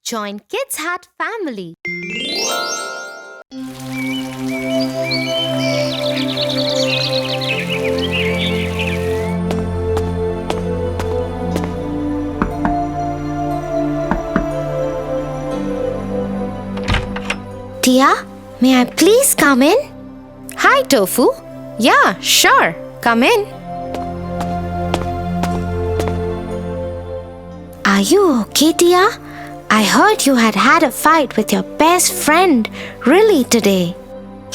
Join Kids Hut family. Tia, may I please come in? Hi, Tofu. Yeah, sure. Come in. Are you okay, Tia? I heard you had a fight with your best friend really today.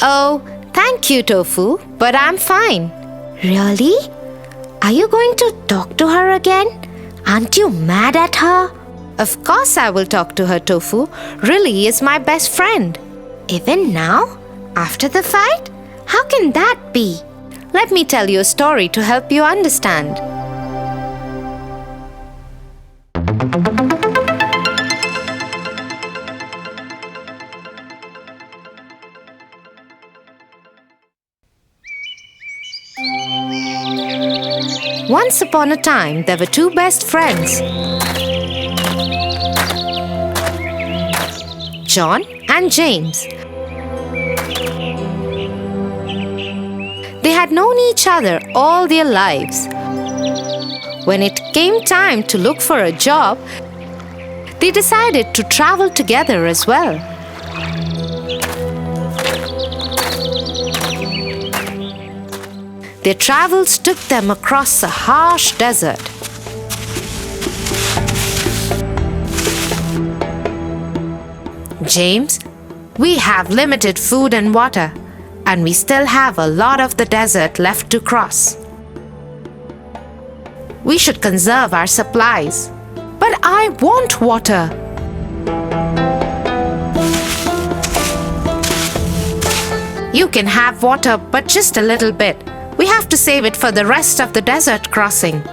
Oh, thank you, Tofu, but I'm fine. Really? Are you going to talk to her again? Aren't you mad at her? Of course I will talk to her, Tofu. Really is my best friend. Even now? After the fight? How can that be? Let me tell you a story to help you understand. Once upon a time, there were two best friends, John and James. They had known each other all their lives. When it came time to look for a job, they decided to travel together as well. Their travels took them across a harsh desert. James, we have limited food and water, and we still have a lot of the desert left to cross. We should conserve our supplies. But I want water. You can have water, but just a little bit. We have to save it for the rest of the desert crossing.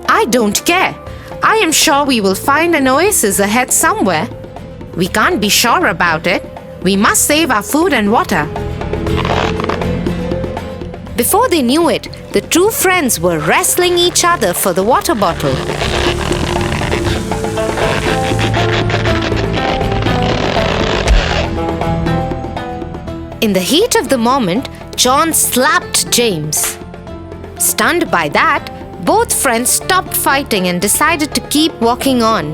I don't care. I am sure we will find an oasis ahead somewhere. We can't be sure about it. We must save our food and water. Before they knew it, the two friends were wrestling each other for the water bottle. In the heat of the moment, John slapped James. Stunned by that, both friends stopped fighting and decided to keep walking on.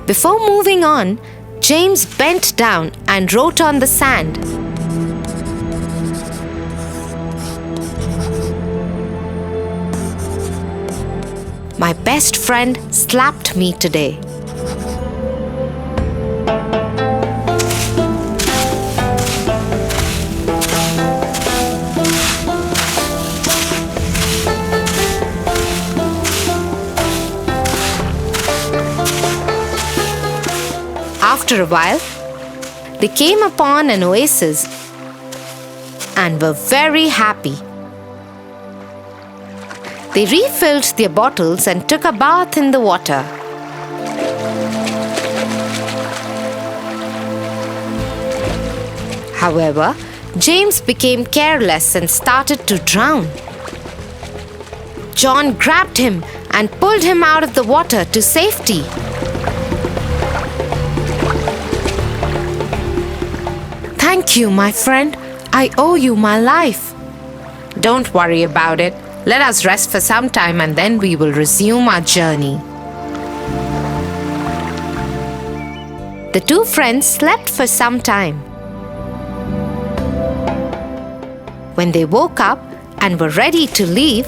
Before moving on, James bent down and wrote on the sand. My best friend slapped me today. After a while, they came upon an oasis and were very happy. They refilled their bottles and took a bath in the water. However, James became careless and started to drown. John grabbed him and pulled him out of the water to safety. Thank you, my friend. I owe you my life. Don't worry about it. Let us rest for some time and then we will resume our journey. The two friends slept for some time. When they woke up and were ready to leave,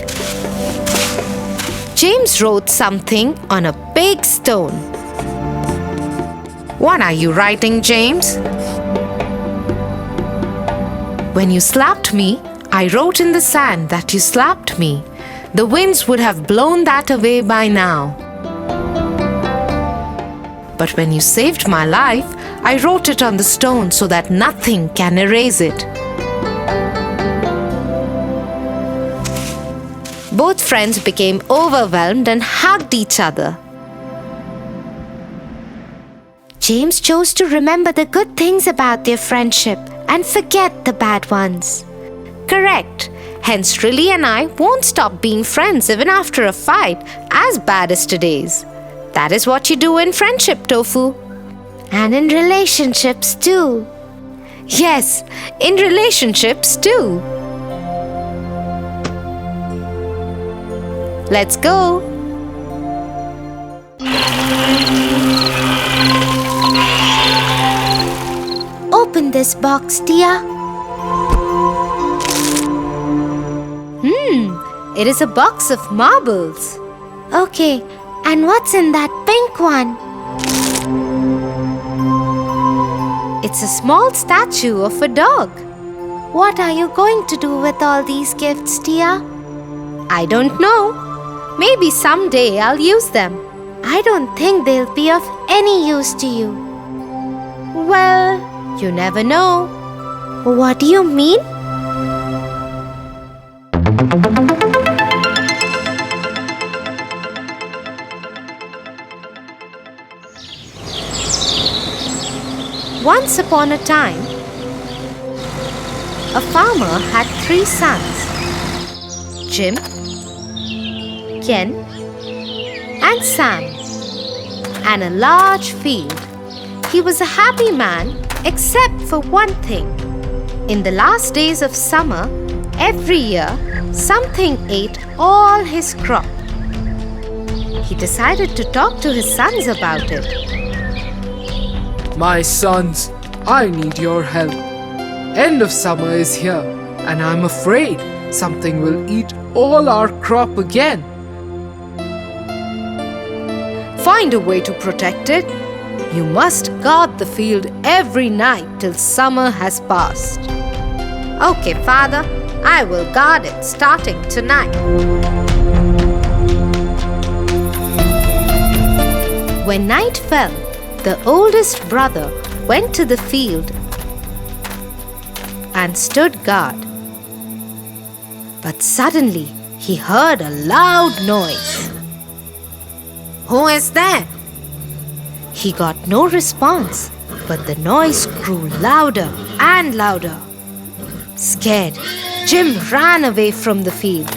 James wrote something on a big stone. What are you writing, James? When you slapped me, I wrote in the sand that you slapped me. The winds would have blown that away by now. But when you saved my life, I wrote it on the stone so that nothing can erase it. Both friends became overwhelmed and hugged each other. James chose to remember the good things about their friendship and forget the bad ones. Correct. Hence, Riley and I won't stop being friends even after a fight as bad as today's. That is what you do in friendship, Tofu. And in relationships too. Yes, in relationships too. Let's go. Open this box, Tia. It is a box of marbles. Okay, and what's in that pink one? It's a small statue of a dog. What are you going to do with all these gifts, Tia? I don't know. Maybe someday I'll use them. I don't think they'll be of any use to you. Well, you never know. What do you mean? Once upon a time, a farmer had 3 sons, Jim, Ken, and Sam, and a large field. He was a happy man except for one thing. In the last days of summer, every year, something ate all his crop. He decided to talk to his sons about it. My sons, I need your help. End of summer is here, and I'm afraid something will eat all our crop again. Find a way to protect it. You must guard the field every night till summer has passed. Okay, Father, I will guard it starting tonight. When night fell, the oldest brother went to the field and stood guard. But suddenly he heard a loud noise. Who is there? He got no response, but the noise grew louder and louder. Scared, Jim ran away from the field.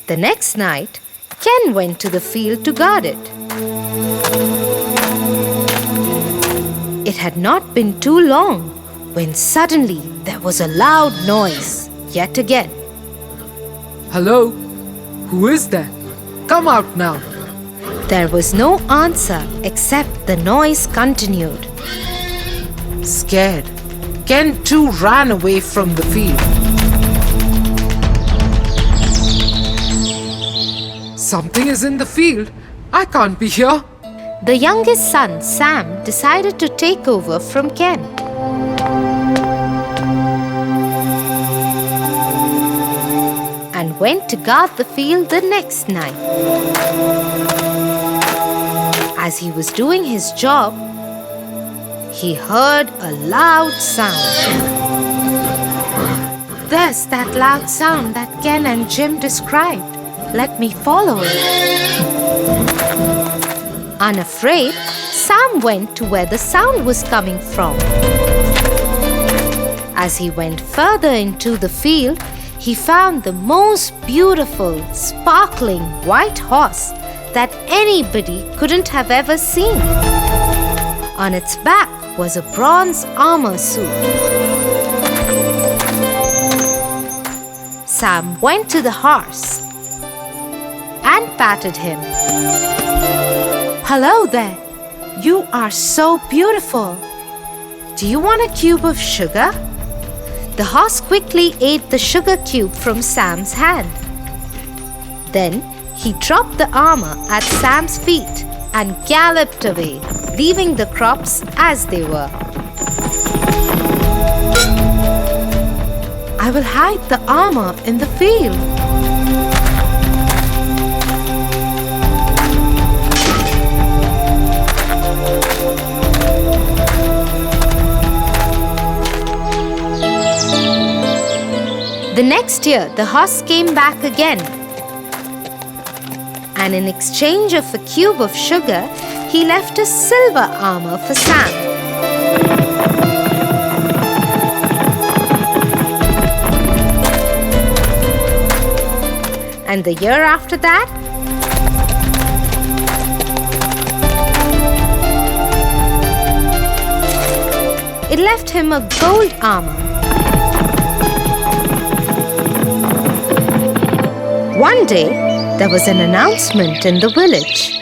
The next night, Ken went to the field to guard it. It had not been too long when suddenly there was a loud noise yet again. Hello? Who is that? Come out now. There was no answer except the noise continued. Scared, Ken too ran away from the field. Something is in the field. I can't be here. The youngest son, Sam, decided to take over from Ken. And went to guard the field the next night. As he was doing his job, he heard a loud sound. There's that loud sound that Ken and Jim described. Let me follow it. Unafraid, Sam went to where the sound was coming from. As he went further into the field, he found the most beautiful, sparkling white horse that anybody couldn't have ever seen. On its back was a bronze armor suit. Sam went to the horse and patted him. Hello there. You are so beautiful. Do you want a cube of sugar? The horse quickly ate the sugar cube from Sam's hand. Then he dropped the armor at Sam's feet and galloped away, leaving the crops as they were. I will hide the armor in the field. The next year, the horse came back again. And in exchange of a cube of sugar, he left a silver armor for Sam. And the year after that, it left him a gold armor. One day, there was an announcement in the village.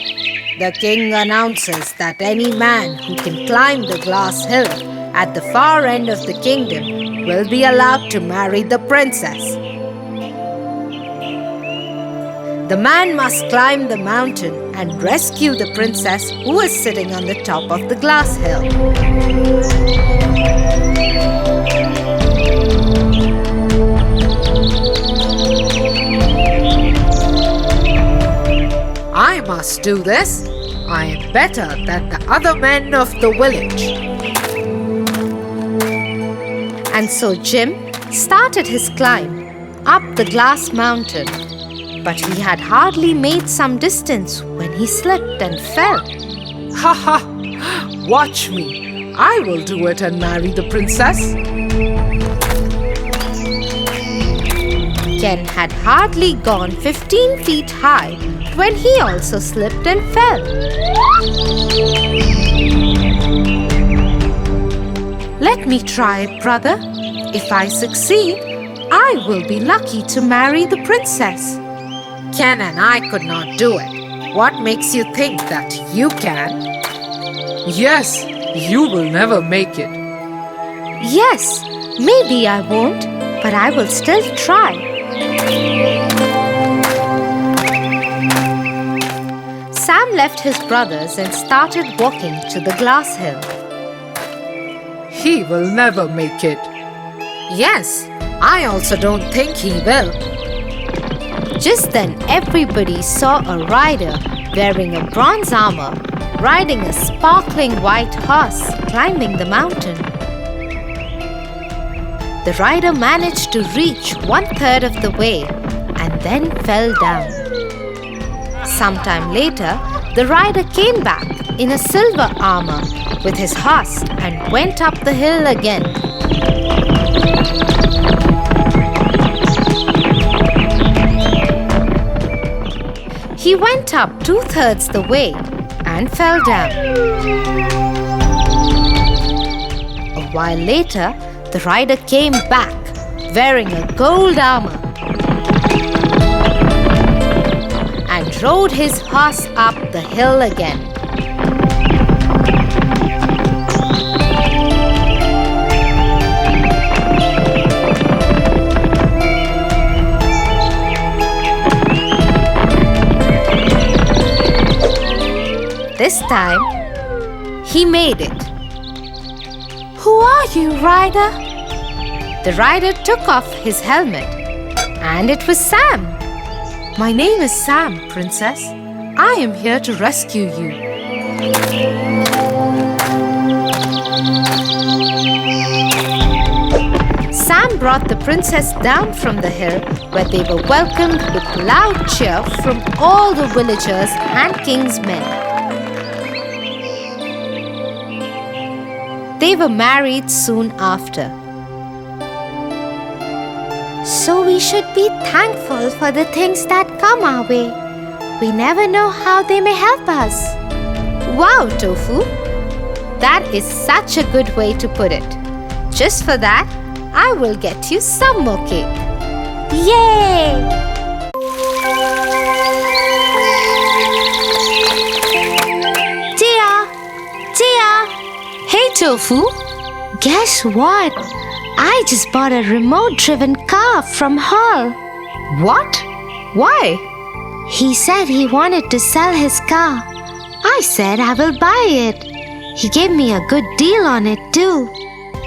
The king announces that any man who can climb the glass hill at the far end of the kingdom will be allowed to marry the princess. The man must climb the mountain and rescue the princess who is sitting on the top of the glass hill. I must do this. I am better than the other men of the village. And so Jim started his climb up the glass mountain. But he had hardly made some distance when he slipped and fell. Ha ha! Watch me. I will do it and marry the princess. Ken had hardly gone 15 feet high when he also slipped and fell. Let me try, brother. If I succeed, I will be lucky to marry the princess. Ken and I could not do it. What makes you think that you can? Yes, you will never make it. Yes, maybe I won't, but I will still try. Sam left his brothers and started walking to the glass hill. He will never make it. Yes, I also don't think he will. Just then, everybody saw a rider wearing a bronze armor, riding a sparkling white horse, climbing the mountain. The rider managed to reach 1/3 of the way and then fell down. Sometime later, the rider came back in a silver armor with his horse and went up the hill again. He went up 2/3 the way and fell down. A while later, the rider came back wearing a gold armor and rode his horse up the hill again. This time, he made it. Who are you, rider? The rider took off his helmet, and it was Sam. My name is Sam, princess. I am here to rescue you. Sam brought the princess down from the hill, where they were welcomed with loud cheer from all the villagers and king's men. They were married soon after. So we should be thankful for the things that come our way. We never know how they may help us. Wow, Tofu! That is such a good way to put it. Just for that, I will get you some more cake. Yay! Tia! Tia! Hey, Tofu! Guess what? I just bought a remote-driven car from Hall. What? Why? He said he wanted to sell his car. I said I will buy it. He gave me a good deal on it too.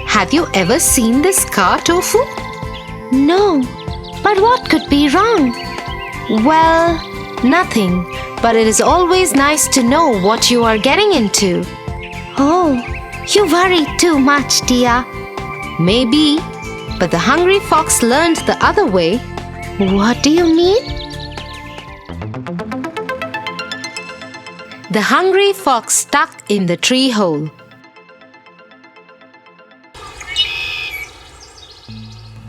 Have you ever seen this car, Tofu? No, but what could be wrong? Well, nothing. But it is always nice to know what you are getting into. Oh, you worry too much, Tia. Maybe, but the hungry fox learned the other way. What do you mean? The hungry fox stuck in the tree hole.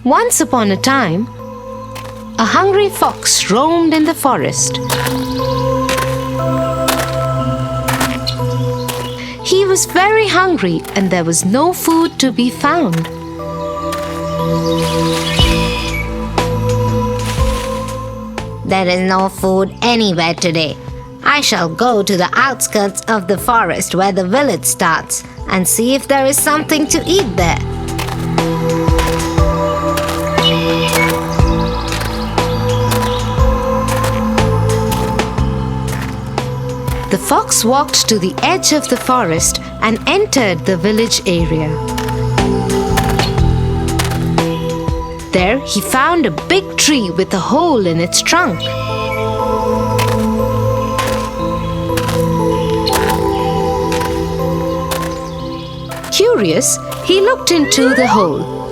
Once upon a time, a hungry fox roamed in the forest. He was very hungry and there was no food to be found. There is no food anywhere today. I shall go to the outskirts of the forest where the village starts and see if there is something to eat there. The fox walked to the edge of the forest and entered the village area. There he found a big tree with a hole in its trunk. Curious, he looked into the hole.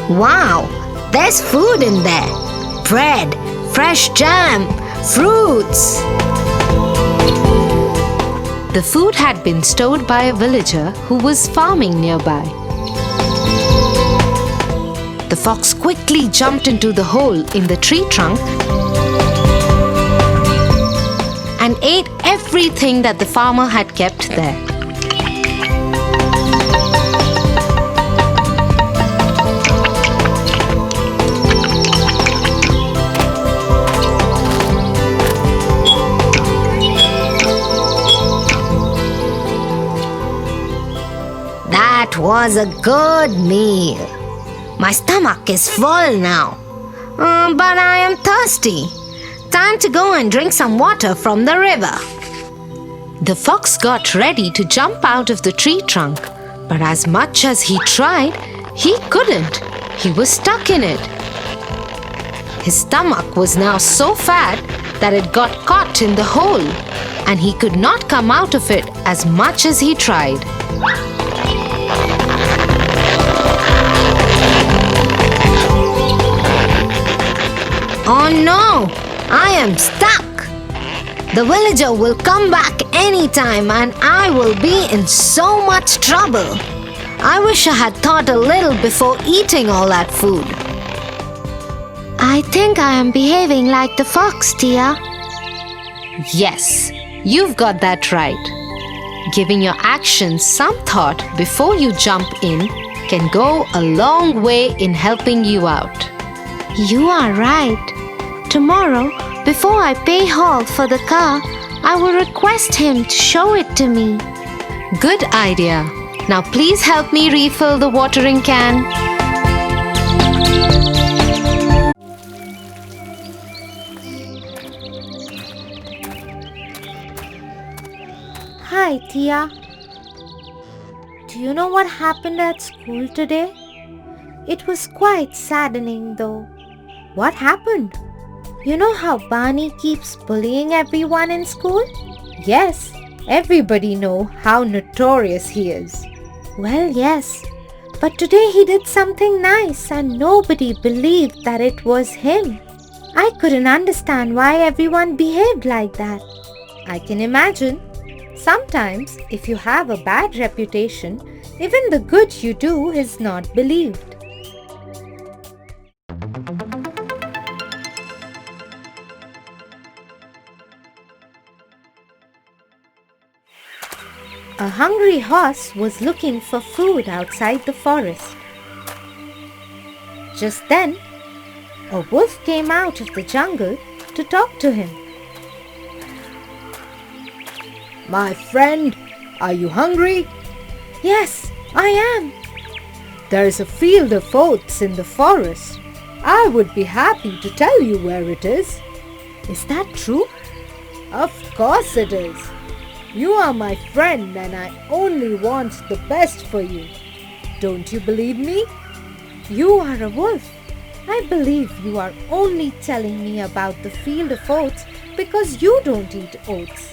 Wow, there's food in there. Bread, fresh jam, fruits. The food had been stored by a villager who was farming nearby. The fox quickly jumped into the hole in the tree trunk and ate everything that the farmer had kept there. That was a good meal. My stomach is full now. But I am thirsty. Time to go and drink some water from the river. The fox got ready to jump out of the tree trunk, but as much as he tried, he couldn't. He was stuck in it. His stomach was now so fat that it got caught in the hole, and he could not come out of it as much as he tried. Oh no! I am stuck! The villager will come back anytime and I will be in so much trouble. I wish I had thought a little before eating all that food. I think I am behaving like the fox, Tia. Yes, you've got that right. Giving your actions some thought before you jump in can go a long way in helping you out. You are right. Tomorrow, before I pay Hall for the car, I will request him to show it to me. Good idea. Now please help me refill the watering can. Hi, Tia. Do you know what happened at school today? It was quite saddening though. What happened? You know how Barney keeps bullying everyone in school? Yes, everybody know how notorious he is. Well, yes. But today he did something nice and nobody believed that it was him. I couldn't understand why everyone behaved like that. I can imagine. Sometimes, if you have a bad reputation, even the good you do is not believed. A hungry horse was looking for food outside the forest. Just then, a wolf came out of the jungle to talk to him. My friend, are you hungry? Yes, I am. There's a field of oats in the forest. I would be happy to tell you where it is. Is that true? Of course it is. You are my friend and I only want the best for you. Don't you believe me? You are a wolf. I believe you are only telling me about the field of oats because you don't eat oats.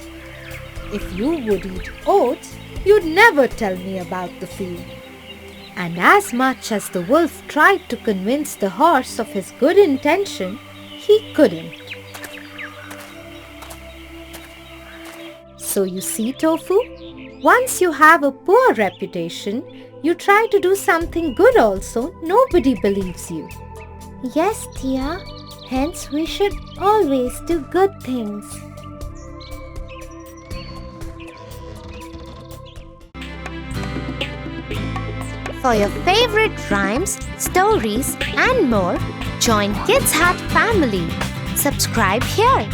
If you would eat oats, you'd never tell me about the field. And as much as the wolf tried to convince the horse of his good intention, he couldn't. So you see, Tofu, once you have a poor reputation, you try to do something good also, nobody believes you. Yes, Tia. Hence, we should always do good things. For your favorite rhymes, stories, and more, join Kids Hut family. Subscribe here.